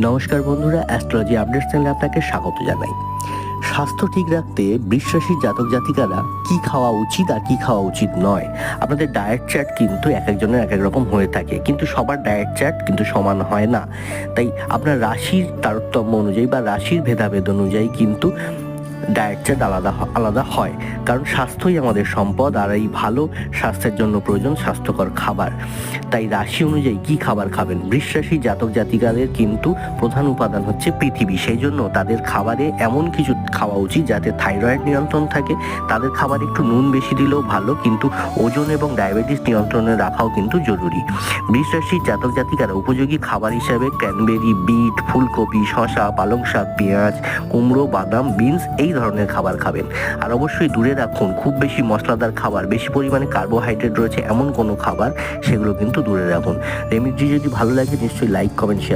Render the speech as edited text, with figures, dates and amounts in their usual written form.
নমস্কার বন্ধুরা, astrology update চ্যানেলে আপনাকে স্বাগত জানাই। স্বাস্থ্য ঠিক রাখতে বৃষ রাশির জাতক জাতিকারা কি খাওয়া উচিত আর কি খাওয়া উচিত নয়, আপনাদের ডায়েট চার্ট কিন্তু এক একজনের এক এক রকম হয়ে থাকে, কিন্তু সবার ডায়েট চার্ট কিন্তু সমান হয় না। তাই আপনার রাশির তারতম্য অনুযায়ী বা রাশির ভেদাভেদ অনুযায়ী কিন্তু ডায়েট চার্ট আলাদা আলাদা হয়। কারণ স্বাস্থ্যই আমাদের সম্পদ, আর এই ভালো স্বাস্থ্যের জন্য প্রয়োজন স্বাস্থ্যকর খাবার। তাই রাশি অনুযায়ী কি খাবার খাবেন, বৃষ রাশি জাতক জাতিকাদের কিন্তু প্রধান উপাদান হচ্ছে পৃথিবী। সেই জন্য তাদের খাবারে এমন কিছু খাওয়া উচিত যাতে থাইরয়েড নিয়ন্ত্রণ থাকে। তাদের খাবারে একটু নুন বেশি দিলেও ভালো, কিন্তু ওজন এবং ডায়াবেটিস নিয়ন্ত্রণে রাখাও কিন্তু জরুরি। বৃষ রাশির জাতক জাতিকারা উপযোগী খাবার হিসাবে ক্যানবেরি, বিট, ফুলকপি, শশা, পালং শাক, পেঁয়াজ, কুমড়ো, বাদাম, বিনস এই ধরনের খাবার খাবেন। আর অবশ্যই দূরে রাখুন খুব বেশি মশলাদার খাবার, বেশি পরিমাণে কার্বোহাইড্রেট রয়েছে এমন কোনো খাবার, সেগুলো কিন্তু দূরে রাখুন। রেমেডি যদি ভালো লাগে নিশ্চয়ই লাইক, কমেন্ট, শেয়ার